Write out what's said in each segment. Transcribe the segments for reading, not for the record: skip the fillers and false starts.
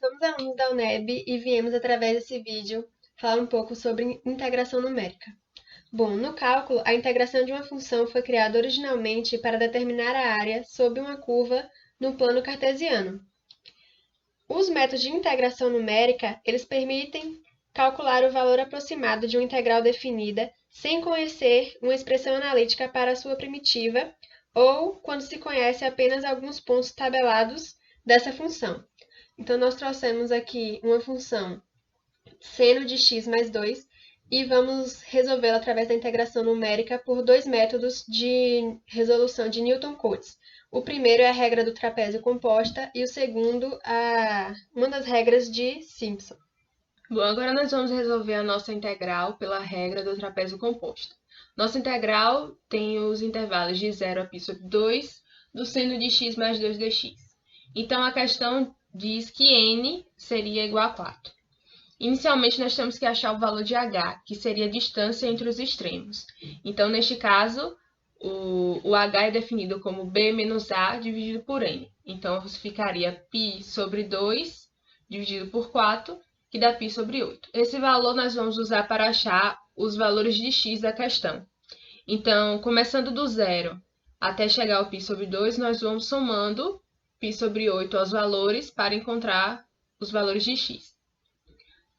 somos alunos da UNEB e viemos, através desse vídeo, falar um pouco sobre integração numérica. Bom, no cálculo, a integração de uma função foi criada originalmente para determinar a área sob uma curva no plano cartesiano. Os métodos de integração numérica, eles permitem calcular o valor aproximado de uma integral definida sem conhecer uma expressão analítica para a sua primitiva ou quando se conhece apenas alguns pontos tabelados dessa função. Então, nós trouxemos aqui uma função seno de x mais 2 e vamos resolvê-la através da integração numérica por dois métodos de resolução de Newton-Cotes. O primeiro é a regra do trapézio composta e o segundo, uma das regras de Simpson. Bom, agora nós vamos resolver a nossa integral pela regra do trapézio composta. Nossa integral tem os intervalos de 0 a π sobre 2 do seno de x mais 2 dx. Então, a questão diz que n seria igual a 4. Inicialmente, nós temos que achar o valor de h, que seria a distância entre os extremos. Então, neste caso, o h é definido como b menos a dividido por n. Então, ficaria π sobre 2 dividido por 4, que dá π sobre 8. Esse valor nós vamos usar para achar os valores de x da questão. Então, começando do zero até chegar ao π sobre 2, nós vamos somando π sobre 8 aos valores para encontrar os valores de x.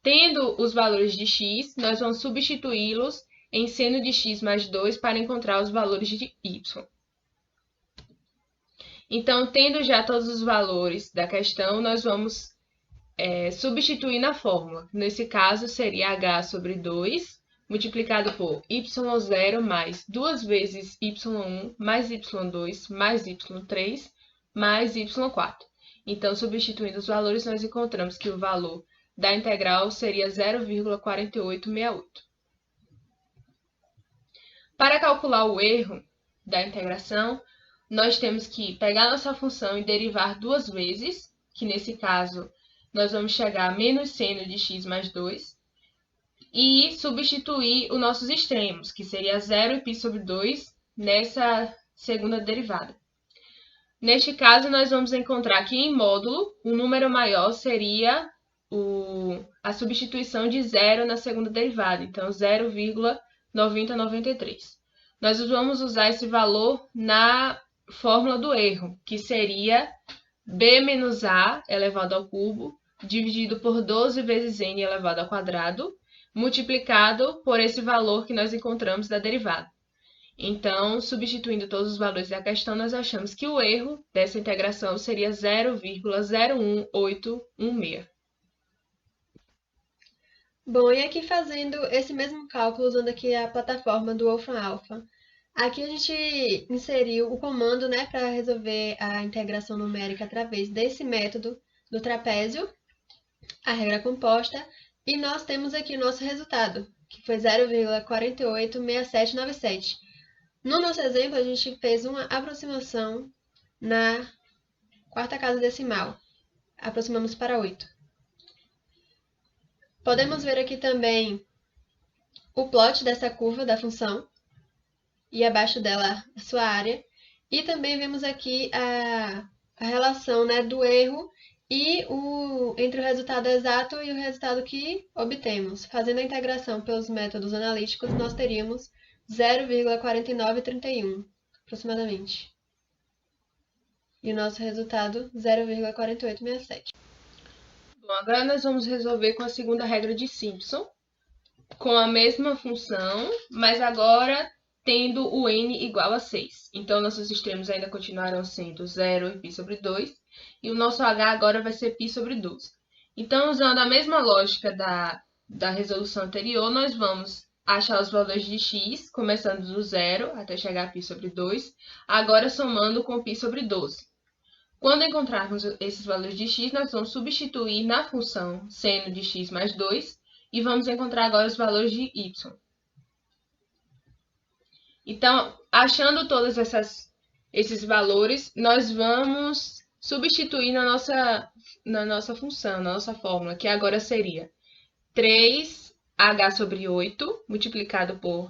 Tendo os valores de x, nós vamos substituí-los em seno de x mais 2 para encontrar os valores de y. Então, tendo já todos os valores da questão, nós vamos substituir na fórmula. Nesse caso, seria h sobre 2, multiplicado por y0 mais 2 vezes y1 mais y2 mais y3 mais y4. Então, substituindo os valores, nós encontramos que o valor da integral seria 0,4868. Para calcular o erro da integração, nós temos que pegar nossa função e derivar duas vezes, que nesse caso nós vamos chegar a menos seno de x mais 2, e substituir os nossos extremos, que seria 0 e π sobre 2, nessa segunda derivada. Neste caso, nós vamos encontrar que em módulo, o número maior seria a substituição de 0 na segunda derivada, então 0,9093. Nós vamos usar esse valor na fórmula do erro, que seria b menos a elevado ao cubo, dividido por 12 vezes n elevado ao quadrado, multiplicado por esse valor que nós encontramos da derivada. Então, substituindo todos os valores da questão, nós achamos que o erro dessa integração seria 0,01816. Bom, e aqui fazendo esse mesmo cálculo, usando aqui a plataforma do Wolfram Alpha, aqui a gente inseriu o comando, para resolver a integração numérica através desse método do trapézio, a regra composta, e nós temos aqui o nosso resultado, que foi 0,486797. No nosso exemplo, a gente fez uma aproximação na quarta casa decimal. Aproximamos para 8. Podemos ver aqui também o plot dessa curva da função e abaixo dela a sua área. E também vemos aqui a relação do erro e entre o resultado exato e o resultado que obtemos. Fazendo a integração pelos métodos analíticos, nós teríamos 0,4931, aproximadamente. E o nosso resultado, 0,4867. Bom, agora nós vamos resolver com a segunda regra de Simpson, com a mesma função, mas agora tendo o n igual a 6. Então, nossos extremos ainda continuarão sendo 0 e π sobre 2, e o nosso h agora vai ser π sobre 12. Então, usando a mesma lógica da resolução anterior, nós vamos achar os valores de x, começando do 0 até chegar a π sobre 2, agora somando com π sobre 12. Quando encontrarmos esses valores de x, nós vamos substituir na função seno de x mais 2 e vamos encontrar agora os valores de y. Então, achando todos esses valores, nós vamos substituir na nossa função, na nossa fórmula, que agora seria 3h sobre 8 multiplicado por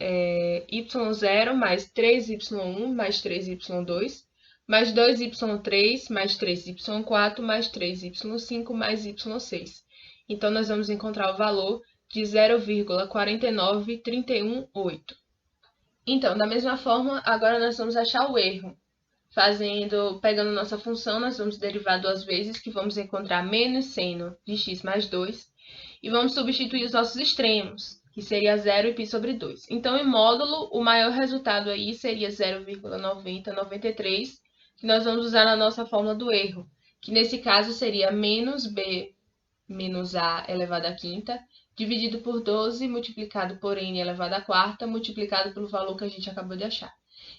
y0 mais 3y1 mais 3y2 mais 2y3, mais 3y4, mais 3y5, mais y6. Então, nós vamos encontrar o valor de 0,49318. Então, da mesma forma, agora nós vamos achar o erro. Pegando nossa função, nós vamos derivar duas vezes, que vamos encontrar menos seno de x mais 2, e vamos substituir os nossos extremos, que seria 0 e π sobre 2. Então, em módulo, o maior resultado aí seria 0,9093, que nós vamos usar na nossa fórmula do erro, que nesse caso seria menos b menos a elevado à quinta, dividido por 12, multiplicado por n elevado à quarta, multiplicado pelo valor que a gente acabou de achar.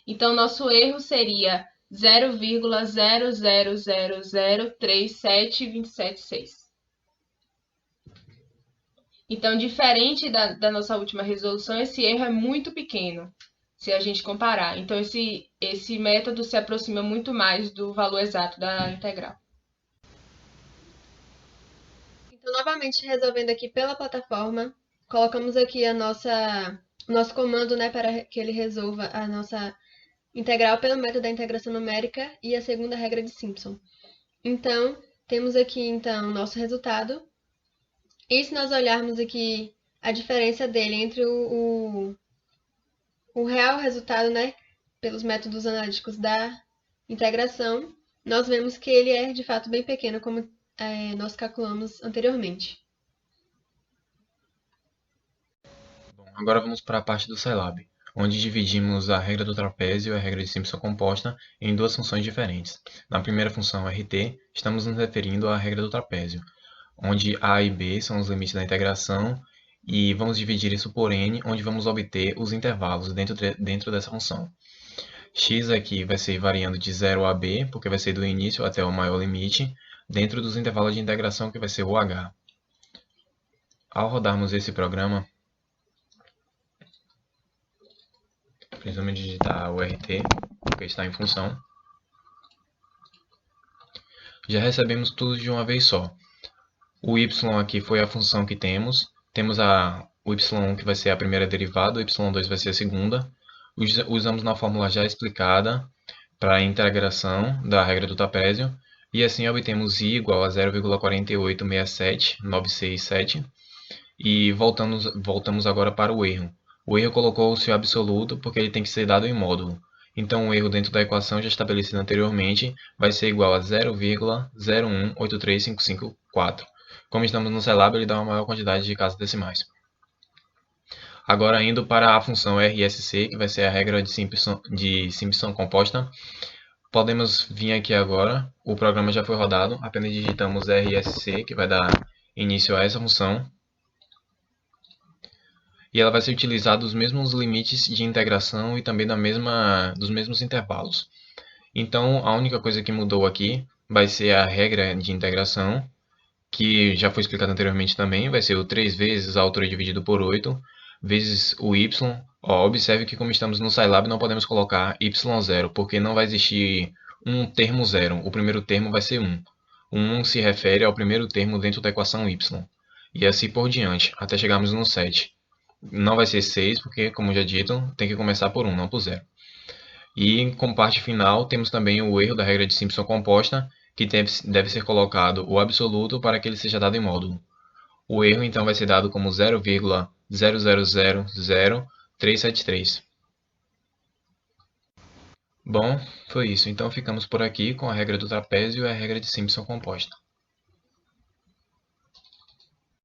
Então, nosso erro seria 0,000037276. Então, diferente da nossa última resolução, esse erro é muito pequeno, se a gente comparar. Então, esse método se aproxima muito mais do valor exato da integral. Então, novamente, resolvendo aqui pela plataforma, colocamos aqui o nosso comando, né, para que ele resolva a nossa integral pelo método da integração numérica e a segunda regra de Simpson. Então, temos aqui, então, o nosso resultado. E se nós olharmos aqui a diferença dele entre o real resultado, né, pelos métodos analíticos da integração, nós vemos que ele é, de fato, bem pequeno, como nós calculamos anteriormente. Bom, agora vamos para a parte do Scilab, onde dividimos a regra do trapézio e a regra de Simpson composta em duas funções diferentes. Na primeira função RT, estamos nos referindo à regra do trapézio, onde a e b são os limites da integração, e vamos dividir isso por n, onde vamos obter os intervalos dentro dessa função. X aqui vai ser variando de 0 a b, porque vai ser do início até o maior limite, dentro dos intervalos de integração, que vai ser o h. Ao rodarmos esse programa, precisamos digitar o RT, porque está em função. Já recebemos tudo de uma vez só. O y aqui foi a função que temos. Temos o y1 que vai ser a primeira derivada, o y2 vai ser a segunda. Usamos na fórmula já explicada para a integração da regra do trapézio. E assim obtemos i igual a 0,4867967. E voltamos agora para o erro. O erro colocou o seu absoluto porque ele tem que ser dado em módulo. Então o erro dentro da equação já estabelecida anteriormente vai ser igual a 0,0183554. Como estamos no Scilab, ele dá uma maior quantidade de casas decimais. Agora indo para a função RSC, que vai ser a regra de Simpson composta. Podemos vir aqui agora, o programa já foi rodado, apenas digitamos RSC, que vai dar início a essa função. E ela vai ser utilizada os mesmos limites de integração e também dos mesmos intervalos. Então, a única coisa que mudou aqui vai ser a regra de integração, que já foi explicado anteriormente também, vai ser o 3 vezes a altura dividido por 8, vezes o y. Observe que como estamos no Scilab não podemos colocar y0, porque não vai existir um termo zero, o primeiro termo vai ser 1. O 1 se refere ao primeiro termo dentro da equação y, e assim por diante, até chegarmos no 7. Não vai ser 6, porque, como já dito, tem que começar por 1, não por 0. E como parte final, temos também o erro da regra de Simpson composta, que deve ser colocado o absoluto para que ele seja dado em módulo. O erro, então, vai ser dado como 0,0000373. Bom, foi isso. Então, ficamos por aqui com a regra do trapézio e a regra de Simpson composta.